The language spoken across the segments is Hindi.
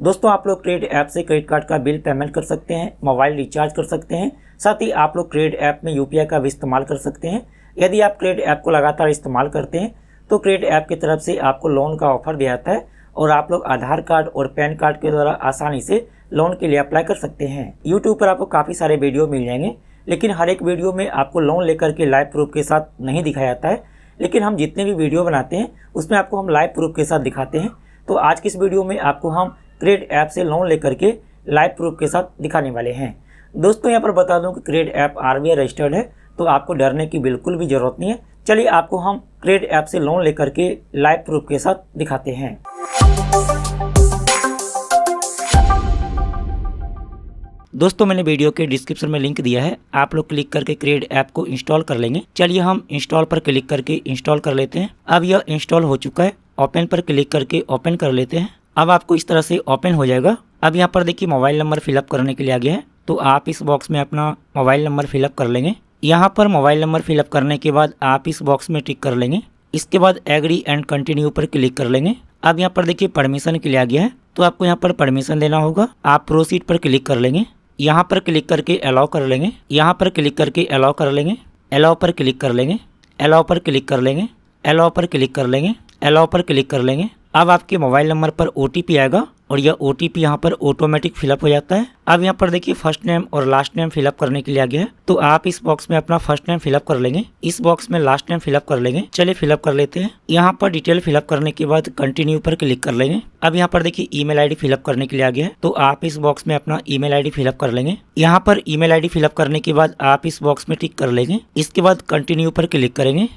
दोस्तों आप लोग क्रेडिट ऐप से क्रेडिट कार्ड का बिल पेमेंट कर सकते हैं, मोबाइल रिचार्ज कर सकते हैं, साथ ही आप लोग क्रेडिट ऐप में यूपीआई का भी इस्तेमाल कर सकते हैं। यदि आप क्रेडिट ऐप को लगातार इस्तेमाल करते हैं तो क्रेडिट ऐप की तरफ से आपको लोन का ऑफर दिया जाता है और आप लोग आधार कार्ड और पैन कार्ड के द्वारा आसानी से लोन के लिए अप्लाई कर सकते हैं। यूट्यूब पर आपको काफ़ी सारे वीडियो मिल जाएंगे, लेकिन हर एक वीडियो में आपको लोन लेकर के लाइव प्रूफ के साथ नहीं दिखाया जाता है, लेकिन हम जितने भी वीडियो बनाते हैं उसमें आपको हम लाइव प्रूफ के साथ दिखाते हैं। तो आज की इस वीडियो में आपको हम क्रेडिट ऐप से लोन लेकर के लाइव प्रूफ के साथ दिखाने वाले हैं। दोस्तों यहाँ पर बता दूं कि क्रेडिट ऐप आरबीआई रजिस्टर्ड है, तो आपको डरने की बिल्कुल भी ज़रूरत नहीं है। चलिए आपको हम क्रेडिट ऐप से लोन लेकर के लाइव प्रूफ के साथ दिखाते हैं। दोस्तों मैंने वीडियो के डिस्क्रिप्शन में लिंक दिया है, आप लोग क्लिक करके क्रेडिट ऐप को इंस्टॉल कर लेंगे। चलिए हम इंस्टॉल पर क्लिक करके इंस्टॉल कर लेते हैं। अब यह इंस्टॉल हो चुका है, ओपन पर क्लिक करके ओपन कर लेते हैं। अब आपको इस तरह से ओपन हो जाएगा। अब यहाँ पर देखिए मोबाइल नंबर फिलअप करने के लिए आ गया है, तो आप इस बॉक्स में अपना मोबाइल नंबर फिलअप कर लेंगे। यहाँ पर मोबाइल नंबर फिलअप करने के बाद आप इस बॉक्स में टिक कर लेंगे। इसके बाद एग्री एंड कंटिन्यू पर क्लिक कर लेंगे। अब यहाँ पर देखिए परमिशन के लिए आ गया है, तो आपको यहाँ पर परमिशन देना होगा। आप प्रोसीड पर क्लिक कर लेंगे। यहाँ पर क्लिक करके अलाउ कर लेंगे। यहाँ पर क्लिक करके अलाउ कर लेंगे। अलाउ पर क्लिक कर लेंगे। अलाउ पर क्लिक कर लेंगे। अलाउ पर क्लिक कर लेंगे। अलाउ पर क्लिक कर लेंगे। अब आपके मोबाइल नंबर पर ओटीपी आएगा और यह ओटीपी यहाँ पर ऑटोमेटिक फिलअप हो जाता है। अब यहाँ पर देखिए फर्स्ट नेम और लास्ट नेम फिलअप करने के लिए आ गया है, तो आप इस बॉक्स में अपना फर्स्ट नेम फिलअप कर लेंगे। इस बॉक्स में लास्ट नेम फिलअप कर लेंगे। चलिए फिलअप कर लेते हैं। यहाँ पर डिटेल फिलअप करने के बाद कंटिन्यू पर क्लिक कर लेंगे। अब यहाँ पर देखिए ईमेल आईडी फिलअप करने के लिए आ गया है, तो आप इस बॉक्स में अपना ईमेल आईडी फिलअप कर लेंगे। यहाँ पर ईमेल आईडी फिलअप करने के बाद आप इस बॉक्स में टिक कर लेंगे। इसके बाद कंटिन्यू पर क्लिक करेंगे।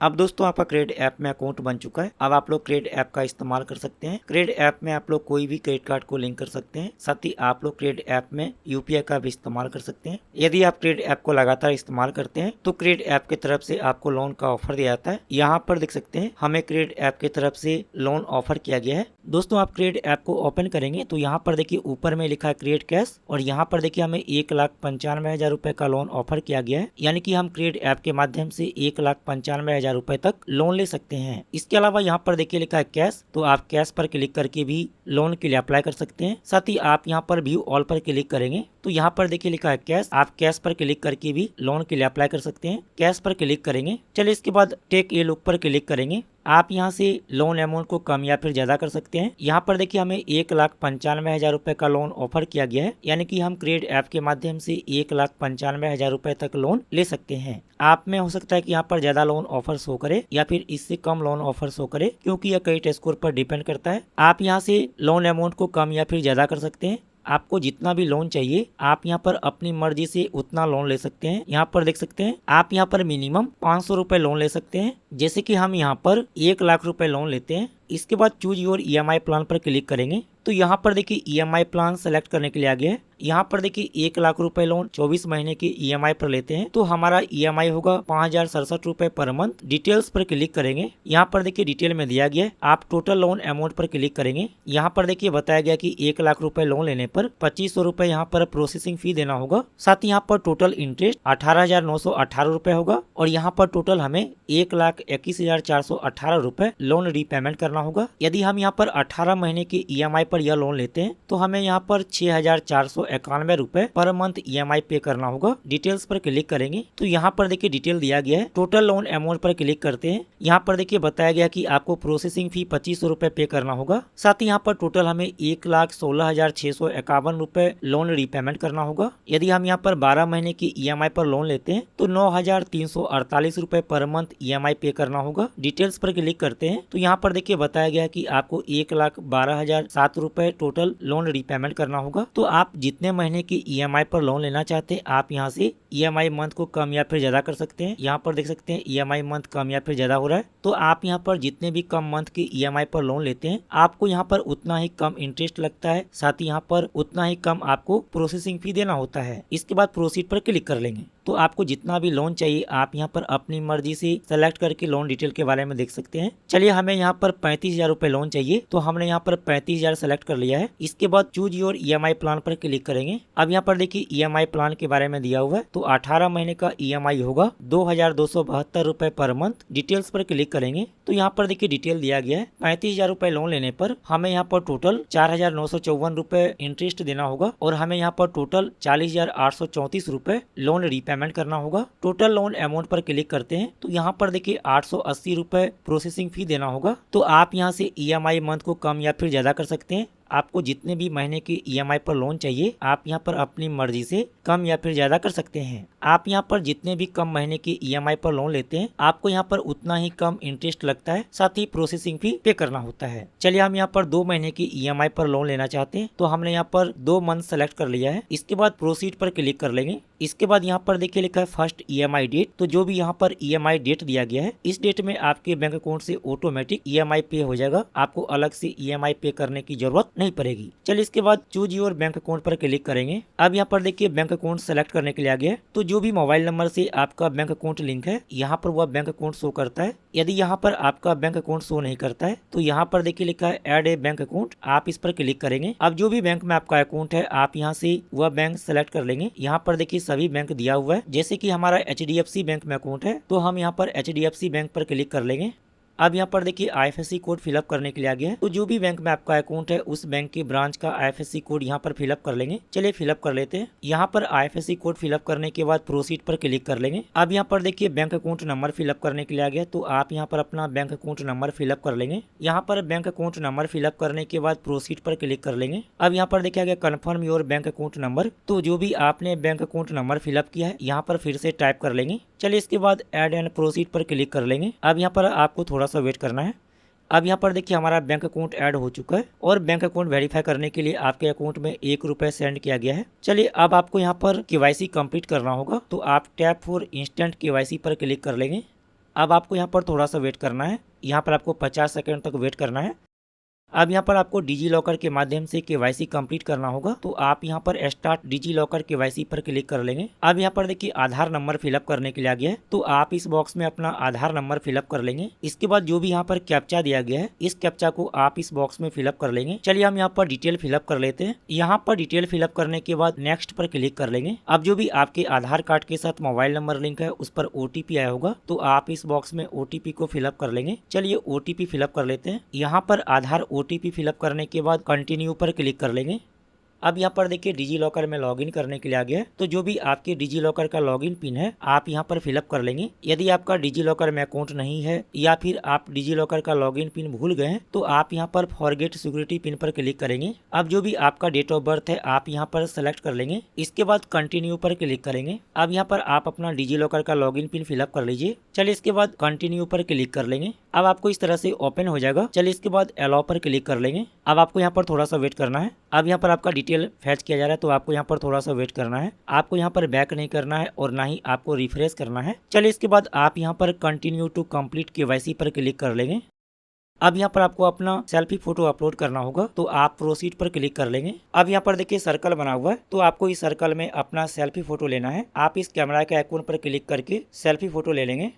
अब दोस्तों आपका क्रेडिट ऐप में अकाउंट बन चुका है। अब आप लोग क्रेडिट ऐप का इस्तेमाल कर सकते हैं। क्रेडिट ऐप में आप लोग कोई भी क्रेडिट कार्ड को लिंक कर सकते हैं, साथ ही आप लोग क्रेडिट ऐप में यूपीआई का भी इस्तेमाल कर सकते हैं। यदि आप क्रेडिट ऐप को लगातार इस्तेमाल करते हैं तो क्रेडिट ऐप की तरफ से आपको लोन का ऑफर दिया जाता है। यहाँ पर देख सकते हैं हमें क्रेडिट ऐप की तरफ से लोन ऑफर किया गया है। दोस्तों आप क्रेडिट ऐप को ओपन करेंगे तो यहाँ पर देखिए ऊपर में लिखा है क्रेडिट कैश, और यहाँ पर देखिए हमें 1,95,000 रुपए का लोन ऑफर किया गया है, यानी कि हम क्रेडिट ऐप के माध्यम से 1,95,000 रुपए तक लोन ले सकते हैं। इसके अलावा यहाँ पर देखिए लिखा है कैश, तो आप कैश पर क्लिक करके भी लोन के लिए अप्लाई कर सकते हैं। साथ ही आप यहाँ पर व्यू ऑल पर क्लिक करेंगे तो यहाँ पर देखिए लिखा है कैश, आप कैश पर क्लिक करके भी लोन के लिए अप्लाई कर सकते हैं। कैश पर क्लिक करेंगे। चलिए इसके बाद टेक ए लुक पर क्लिक करेंगे। आप यहाँ से लोन अमाउंट को कम या फिर ज्यादा कर सकते हैं। यहाँ पर देखिए हमें 1,95,000 रुपए का लोन ऑफर किया गया है, यानी कि हम क्रेडिट ऐप के माध्यम से 1,95,000 रुपए तक लोन ले सकते हैं। आप में हो सकता है कि यहाँ पर ज्यादा लोन ऑफर शो करे या फिर इससे कम लोन ऑफर शो करे, क्योंकि यह क्रेडिट स्कोर पर डिपेंड करता है। आप यहाँ से लोन अमाउंट को कम या फिर ज्यादा कर सकते हैं। आपको जितना भी लोन चाहिए आप यहाँ पर अपनी मर्जी से उतना लोन ले सकते हैं। यहाँ पर देख सकते हैं आप यहाँ पर मिनिमम 500 रुपए लोन ले सकते हैं, जैसे कि हम यहाँ पर 1,00,000 रुपए लोन लेते हैं। इसके बाद चूज योर ईएमआई प्लान पर क्लिक करेंगे तो यहाँ पर देखिए ईएमआई प्लान सेलेक्ट करने के लिए आ गया है। यहाँ पर देखिए 1,00,000 रुपए लोन 24 महीने की ईएमआई पर लेते हैं तो हमारा ईएमआई होगा 5,067 रुपए पर मंथ। डिटेल्स पर क्लिक करेंगे। यहाँ पर देखिए डिटेल में दिया गया है। आप टोटल लोन अमाउंट पर क्लिक करेंगे। यहाँ पर देखिए बताया गया कि 1,00,000 रुपए लोन लेने पर 2,500 रुपए यहाँ पर प्रोसेसिंग फी देना होगा। साथ ही यहाँ पर टोटल इंटरेस्ट 18,918 रुपए होगा और यहाँ पर टोटल हमें 1,21,418 रुपए लोन रीपेमेंट करना होगा। यदि हम यहाँ पर 18 महीने की ईएमआई पर यह लोन लेते हैं तो हमें यहाँ पर 6,491 रुपए पर मंथ ईएमआई पे करना होगा। डिटेल्स पर क्लिक करेंगे तो यहाँ पर देखिए डिटेल दिया गया है। टोटल लोन अमाउंट पर क्लिक करते हैं। यहाँ पर देखिए बताया गया कि आपको प्रोसेसिंग फी 2,500 रुपए पे करना होगा। साथ ही यहाँ पर टोटल हमें 1,16,651 रुपए लोन रीपेमेंट करना होगा। यदि हम यहाँ पर 12 महीने की ईएमआई पर लोन लेते हैं तो 9,348 रुपए पर मंथ ईएमआई पे करना होगा। डिटेल्स पर क्लिक करते हैं तो यहाँ पर देखिए बताया गया कि आपको 1,12,007 रुपए टोटल लोन रीपेमेंट करना होगा। तो आप जितने महीने की ईएमआई पर लोन लेना चाहते हैं आप यहाँ से ईएमआई मंथ को कम या फिर ज्यादा कर सकते हैं। यहाँ पर देख सकते हैं ईएमआई मंथ कम या फिर ज्यादा हो रहा है, तो आप यहाँ पर जितने भी कम मंथ की ईएमआई पर लोन लेते हैं आपको यहाँ पर उतना ही कम इंटरेस्ट लगता है, साथ ही यहाँ पर उतना ही कम आपको प्रोसेसिंग फी देना होता है। इसके बाद प्रोसीड पर क्लिक कर लेंगे। तो आपको जितना भी लोन चाहिए आप यहाँ पर अपनी मर्जी से सेलेक्ट करके लोन डिटेल के बारे में देख सकते हैं। चलिए हमें यहाँ पर 35,000 रुपए लोन चाहिए, तो हमने यहाँ पर 35,000 सेलेक्ट कर लिया है। इसके बाद चूज योर EMI प्लान पर क्लिक करेंगे। अब यहाँ पर देखिए EMI प्लान के बारे में दिया हुआ है, तो 18 महीने का EMI होगा 2,272 रुपए पर मंथ। डिटेल्स पर क्लिक करेंगे तो यहाँ पर देखिए डिटेल दिया गया है। 35,000 रुपए लोन लेने पर हमें यहाँ पर टोटल 4,954 रुपए इंटरेस्ट देना होगा और हमें यहाँ पर टोटल 40,834 रुपए लोन रीपेमेंट करना होगा। टोटल लोन अमाउंट पर क्लिक करते हैं तो यहाँ पर देखिए 880 रुपए प्रोसेसिंग फी देना होगा। तो आप यहाँ से EMI मंथ को कम या फिर ज्यादा कर सकते हैं। आपको जितने भी महीने की EMI पर लोन चाहिए आप यहाँ पर अपनी मर्जी से कम या फिर ज्यादा कर सकते हैं। आप यहाँ पर जितने भी कम महीने की EMI पर लोन लेते हैं आपको यहाँ पर उतना ही कम इंटरेस्ट लगता है, साथ ही प्रोसेसिंग फी पे करना होता है। चलिए हम यहाँ पर 2 महीने की EMI पर लोन लेना चाहते हैं, तो हमने यहाँ पर 2 मंथ सेलेक्ट कर लिया है। इसके बाद प्रोसीड पर क्लिक कर लेंगे। इसके बाद यहाँ पर देखिए लिखा है फर्स्ट EMI डेट, तो जो भी यहाँ पर EMI डेट दिया गया है इस डेट में आपके बैंक अकाउंट से ऑटोमेटिक EMI पे हो जाएगा। आपको अलग से EMI पे करने की जरूरत नहीं पड़ेगी। चलिए इसके बाद चूज योर बैंक अकाउंट पर क्लिक करेंगे। अब यहाँ पर देखिए बैंक अकाउंट सेलेक्ट करने के लिए आ गया है, तो जो भी मोबाइल नंबर से आपका बैंक अकाउंट लिंक है यहाँ पर वह बैंक अकाउंट शो करता है। यदि यहाँ पर आपका बैंक अकाउंट शो नहीं करता है तो यहाँ पर देखिए लिखा है ऐड ए बैंक अकाउंट, आप इस पर क्लिक करेंगे। अब जो भी बैंक में आपका अकाउंट है आप यहाँ से वह बैंक सेलेक्ट कर लेंगे। यहाँ पर देखिए सभी बैंक दिया हुआ है, जैसे कि हमारा HDFC बैंक में अकाउंट है तो हम यहाँ पर HDFC बैंक पर क्लिक कर लेंगे। अब यहाँ पर देखिए IFSC कोड फिलअप करने के लिए आ गया है, तो जो भी बैंक में आपका अकाउंट है उस बैंक के ब्रांच का IFSC कोड यहाँ पर फिलअप कर लेंगे। चलिए फिलअप कर लेते हैं। यहाँ पर IFSC कोड फिलअप करने के बाद प्रोसीड पर क्लिक कर लेंगे। अब यहाँ पर देखिए बैंक अकाउंट नंबर फिलअप करने के लिए आ गया, तो आप यहाँ पर अपना बैंक अकाउंट नंबर फिलअप कर लेंगे। यहाँ पर बैंक अकाउंट नंबर फिलअप करने के बाद प्रोसीड पर क्लिक कर लेंगे। अब यहाँ पर देखिए गया confirm your bank account number, तो जो भी आपने बैंक अकाउंट नंबर फिलअप किया है यहाँ पर फिर से टाइप कर लेंगे। चलिए इसके बाद ऐड एंड प्रोसीड पर क्लिक कर लेंगे। अब यहाँ पर आपको थोड़ा सा वेट करना है। अब यहाँ पर देखिए हमारा बैंक अकाउंट ऐड हो चुका है और बैंक अकाउंट वेरीफाई करने के लिए आपके अकाउंट में 1 रुपए सेंड किया गया है। चलिए अब आपको यहाँ पर KYC कंप्लीट करना होगा, तो आप टैप फॉर इंस्टेंट KYC पर क्लिक कर लेंगे। अब आपको यहाँ पर थोड़ा सा वेट करना है, यहाँ पर आपको 50 सेकंड तक वेट करना है। अब यहाँ पर आपको डिजी लॉकर के माध्यम से KYC कंप्लीट करना होगा, तो आप यहाँ पर स्टार्ट डिजी लॉकर KYC पर क्लिक कर लेंगे। अब यहाँ पर देखिए आधार नंबर फिलअप करने के लिए आ गया है, तो आप इस बॉक्स में अपना आधार नंबर फिलअप कर लेंगे। इसके बाद जो भी यहाँ पर कैप्चा दिया गया है इस कैप्चा को आप इस बॉक्स में फिलअप कर लेंगे। चलिए हम यहाँ पर डिटेल फिलअप कर लेते हैं। यहाँ पर डिटेल फिलअप करने के बाद नेक्स्ट पर क्लिक कर लेंगे। अब जो भी आपके आधार कार्ड के साथ मोबाइल नंबर लिंक है उस पर OTP आया होगा, तो आप इस बॉक्स में OTP को फिलअप कर लेंगे। चलिए OTP फिलअप कर लेते हैं। यहाँ पर आधार OTP फिलअप करने के बाद कंटिन्यू पर क्लिक कर लेंगे। अब यहाँ पर देखिए डिजी लॉकर में लॉगिन करने के लिए आ गया है, तो जो भी आपके डिजी लॉकर का लॉगिन पिन है आप यहाँ पर फिलअप कर लेंगे। यदि आपका डिजी लॉकर में अकाउंट नहीं है या फिर आप डिजी लॉकर का लॉगिन पिन भूल गए हैं तो आप यहाँ पर फॉरगेट सिक्योरिटी पिन पर क्लिक करेंगे। अब जो भी आपका डेट ऑफ बर्थ है आप यहाँ पर सेलेक्ट कर लेंगे। इसके बाद कंटिन्यू पर क्लिक करेंगे। अब यहाँ पर आप अपना डिजी लॉकर का लॉगिन पिन फिलअप कर लीजिए। चलिए इसके बाद कंटिन्यू पर क्लिक कर लेंगे। अब आपको इस तरह से ओपन हो जाएगा। चलिए इसके बाद अलाउ पर क्लिक कर लेंगे। अब आपको यहाँ पर थोड़ा सा वेट करना है। अब यहाँ पर आपका डिटेल फैच किया जा रहा है, तो आपको यहाँ पर थोड़ा सा वेट करना है। आपको यहाँ पर बैक नहीं करना है और ना ही आपको रिफ्रेश करना है। चलिए इसके बाद आप यहाँ पर कंटिन्यू टू कंप्लीट KYC पर क्लिक कर लेंगे। अब यहाँ पर आपको अपना सेल्फी फोटो अपलोड करना होगा, तो आप प्रोसीड पर क्लिक कर लेंगे। अब यहाँ पर देखिए सर्कल बना हुआ है, तो आपको इस सर्कल में अपना सेल्फी फोटो लेना है। आप इस कैमरा के आइकॉन पर क्लिक करके सेल्फी फोटो ले लेंगे।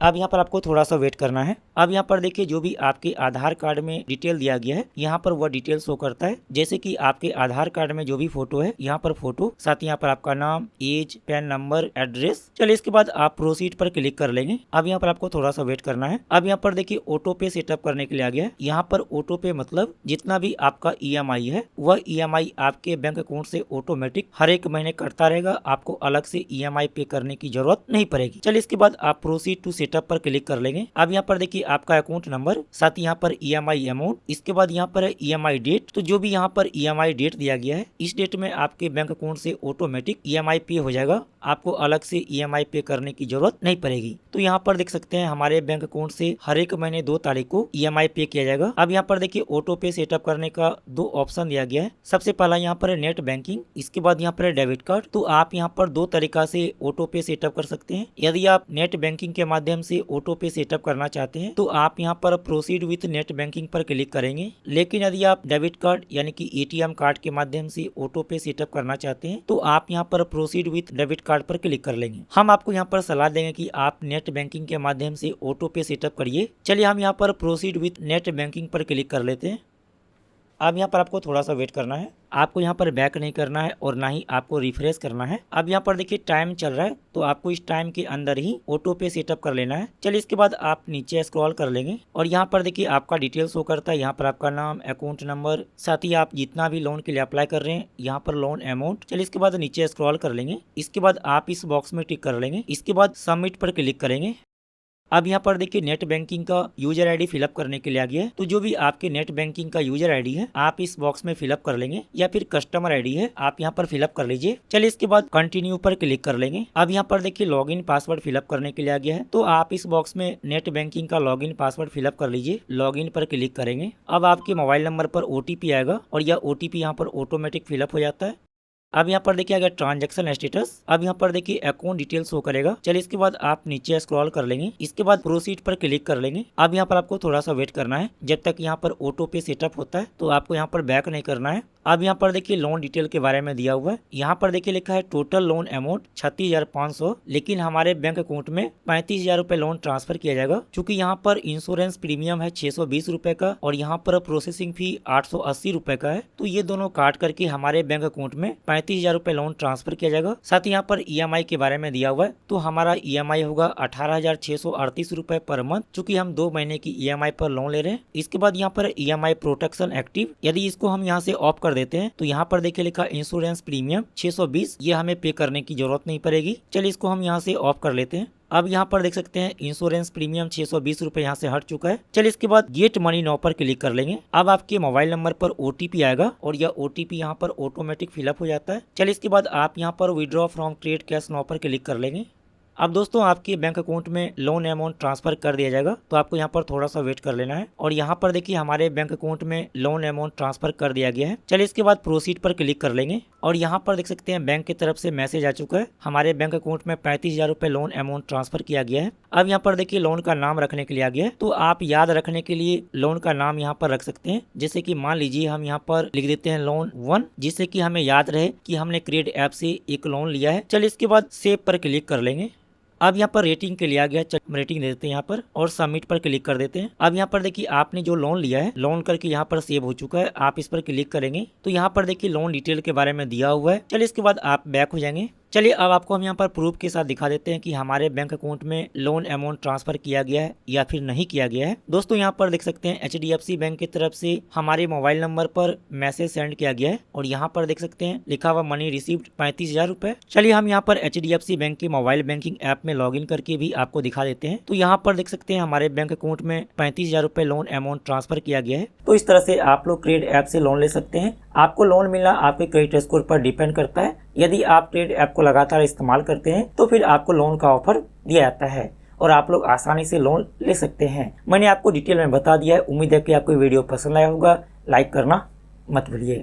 अब यहाँ पर आपको थोड़ा सा वेट करना है। अब यहाँ पर देखिए जो भी आपके आधार कार्ड में डिटेल दिया गया है यहाँ पर वह डिटेल शो करता है, जैसे कि आपके आधार कार्ड में जो भी फोटो है यहाँ पर फोटो, साथ ही यहाँ पर आपका नाम, एज, पैन नंबर, एड्रेस। चलिए इसके बाद आप प्रोसीड पर क्लिक कर लेंगे। अब यहाँ पर आपको थोड़ा सा वेट करना है। अब यहाँ पर देखिए ऑटो पे सेटअप करने के लिए आ गया है। यहाँ पर ऑटो पे मतलब जितना भी आपका EMI है वह EMI आपके बैंक अकाउंट से ऑटोमेटिक हर एक महीने कटता रहेगा। आपको अलग से EMI पे करने की जरूरत नहीं पड़ेगी। चलिए इसके बाद आप प्रोसीड टू सेटअप पर क्लिक कर लेंगे। अब यहाँ पर देखिए आपका अकाउंट नंबर, साथ ही यहाँ पर EMI अमाउंट, इसके बाद यहाँ पर है EMI डेट। तो जो भी यहाँ पर EMI डेट दिया गया है इस डेट में आपके बैंक अकाउंट से ऑटोमेटिक EMI पे हो जाएगा। आपको अलग से EMI पे करने की जरूरत नहीं पड़ेगी। तो यहाँ पर देख सकते हैं हमारे बैंक अकाउंट से हर एक महीने 2 तारीख को EMI पे किया जाएगा। अब यहाँ पर देखिए ऑटो पे सेटअप करने का 2 ऑप्शन दिया गया है। सबसे पहला यहाँ पर है नेट बैंकिंग, इसके बाद यहाँ पर है डेबिट कार्ड। तो आप यहाँ पर 2 तरीका से ऑटो पे सेटअप कर सकते हैं। यदि आप नेट बैंकिंग के माध्यम से ऑटो पे सेटअप करना चाहते हैं तो आप यहाँ पर प्रोसीड विथ नेट बैंकिंग पर क्लिक करेंगे। लेकिन यदि आप डेबिट कार्ड यानी कि एटीएम कार्ड के माध्यम से ऑटो पे सेटअप करना चाहते हैं तो आप यहाँ पर प्रोसीड विथ डेबिट कार्ड पर क्लिक कर लेंगे। हम आपको यहाँ पर सलाह देंगे कि आप नेट बैंकिंग के माध्यम से ऑटो पे सेटअप करिए। चलिए हम यहाँ पर प्रोसीड विथ नेट बैंकिंग पर क्लिक कर लेते हैं। अब यहाँ पर आपको थोड़ा सा वेट करना है, आपको यहाँ पर बैक नहीं करना है और ना ही आपको रिफ्रेश करना है। अब यहाँ पर देखिए टाइम चल रहा है तो आपको इस टाइम के अंदर ही ऑटो पे सेटअप कर लेना है। चलिए इसके बाद आप नीचे स्क्रॉल कर लेंगे और यहाँ पर देखिए आपका डिटेल शो करता है। यहाँ पर आपका नाम, अकाउंट नंबर, साथ ही आप जितना भी लोन के लिए अप्लाई कर रहे हैं, यहाँ पर लोन अमाउंट। चलिए इसके बाद नीचे स्क्रॉल कर लेंगे। इसके बाद आप इस बॉक्स में टिक कर लेंगे। इसके बाद सबमिट पर क्लिक करेंगे। अब यहाँ पर देखिए नेट बैंकिंग का यूजर आईडी फिलअप करने के लिए आ गया है। तो जो भी आपके नेट बैंकिंग का यूजर आईडी है आप इस बॉक्स में फिलअप कर लेंगे, या फिर कस्टमर आईडी है आप यहाँ पर फिलअप कर लीजिए। चलिए इसके बाद कंटिन्यू पर क्लिक कर लेंगे। अब यहाँ पर देखिए लॉगिन पासवर्ड फिलअप करने के लिए आ गया है। तो आप इस बॉक्स में नेट बैंकिंग का लॉगिन पासवर्ड फिलअप कर लीजिए। लॉगिन पर क्लिक करेंगे। अब आपके मोबाइल नंबर पर ओटीपी आएगा और यह ओटीपी यहाँ पर ऑटोमेटिक फिलअप हो जाता है। अब यहाँ पर देखिए अगर ट्रांजैक्शन स्टेटस, अब यहाँ पर देखिए अकाउंट डिटेल्स शो करेगा। चलिए इसके बाद आप नीचे स्क्रॉल कर लेंगे। इसके बाद प्रोसीड पर क्लिक कर लेंगे। अब यहाँ पर आपको थोड़ा सा वेट करना है जब तक यहाँ पर ऑटो पे सेटअप होता है, तो आपको यहाँ पर बैक नहीं करना है। अब यहाँ पर देखिए लोन डिटेल के बारे में दिया हुआ है। यहाँ पर देखिए लिखा है टोटल लोन अमाउंट 36,500, लेकिन हमारे बैंक अकाउंट में 35,000 रुपए लोन ट्रांसफर किया जाएगा। चूंकि यहाँ पर इंश्योरेंस प्रीमियम है 620 रुपए का और यहाँ पर प्रोसेसिंग फी 880 रुपए का है, तो ये दोनों काट करके हमारे बैंक अकाउंट में 35,000 रुपए लोन ट्रांसफर किया जाएगा। साथ ही यहाँ पर ईएमआई के बारे में दिया हुआ है। तो हमारा ईएमआई होगा 18,638 रुपए पर मंथ, चूंकि हम 2 महीने की ईएमआई पर लोन ले रहे हैं। इसके बाद यहाँ पर ईएमआई प्रोटेक्शन एक्टिव, यदि इसको हम यहाँ से ऑफ कर देते हैं तो यहाँ पर देखिए लिखा इंश्योरेंस प्रीमियम 620, ये हमें पे करने की जरूरत नहीं पड़ेगी। चलिए इसको हम यहाँ से ऑफ कर लेते हैं। अब यहाँ पर देख सकते हैं इंश्योरेंस प्रीमियम 620 रुपए यहाँ से हट चुका है। चलिए इसके बाद गेट मनी नाउ पर क्लिक कर लेंगे। अब आपके मोबाइल नंबर पर ओटीपी आएगा और यह ओटीपी यहाँ पर ऑटोमेटिक फिलअप हो जाता है। चलिए इसके बाद आप यहाँ पर withdraw from create cash now पर क्लिक कर लेंगे। अब दोस्तों आपके बैंक अकाउंट में लोन अमाउंट ट्रांसफर कर दिया जाएगा, तो आपको यहाँ पर थोड़ा सा वेट कर लेना है। और यहाँ पर देखिए हमारे बैंक अकाउंट में लोन अमाउंट ट्रांसफर कर दिया गया है। चलिए इसके बाद प्रोसीड पर क्लिक कर लेंगे और यहाँ पर देख सकते हैं बैंक की तरफ से मैसेज आ चुका है। हमारे बैंक अकाउंट में 35,000 रुपए लोन अमाउंट ट्रांसफर किया गया है। अब यहाँ पर देखिए लोन का नाम रखने के लिए आ गया है। तो आप याद रखने के लिए लोन का नाम यहाँ पर रख सकते हैं। जैसे कि मान लीजिए हम यहाँ पर लिख देते हैं लोन 1, जिससे कि हमें याद रहे कि हमने क्रेड ऐप से एक लोन लिया है। चलिए इसके बाद सेव पर क्लिक कर लेंगे। अब यहाँ पर रेटिंग के लिए आ गया, रेटिंग दे देते हैं यहाँ पर और सबमिट पर क्लिक कर देते हैं। अब यहाँ पर देखिए आपने जो लोन लिया है, लोन करके यहाँ पर सेव हो चुका है। आप इस पर क्लिक करेंगे तो यहाँ पर देखिए लोन डिटेल के बारे में दिया हुआ है। चलिए इसके बाद आप बैक हो जाएंगे। चलिए अब आपको हम यहाँ पर प्रूफ के साथ दिखा देते हैं कि हमारे बैंक अकाउंट में लोन अमाउंट ट्रांसफर किया गया है या फिर नहीं किया गया है। दोस्तों यहाँ पर देख सकते हैं HDFC बैंक की तरफ से हमारे मोबाइल नंबर पर मैसेज सेंड किया गया है और यहाँ पर देख सकते हैं लिखा हुआ मनी रिसीव्ड 35,000 रुपए। चलिए हम यहाँ पर HDFC बैंक के मोबाइल बैंकिंग ऐप में लॉगिन करके भी आपको दिखा देते हैं। तो यहाँ पर देख सकते हैं हमारे बैंक अकाउंट में 35,000 रुपए लोन अमाउंट ट्रांसफर किया गया है। तो इस तरह से आप लोग क्रेड ऐप से लोन ले सकते हैं। आपको लोन मिलना आपके क्रेडिट स्कोर पर डिपेंड करता है। यदि आप क्रेड ऐप को लगातार इस्तेमाल करते हैं तो फिर आपको लोन का ऑफर दिया जाता है और आप लोग आसानी से लोन ले सकते हैं। मैंने आपको डिटेल में बता दिया है। उम्मीद है कि आपको वीडियो पसंद आया होगा। लाइक करना मत भूलिए।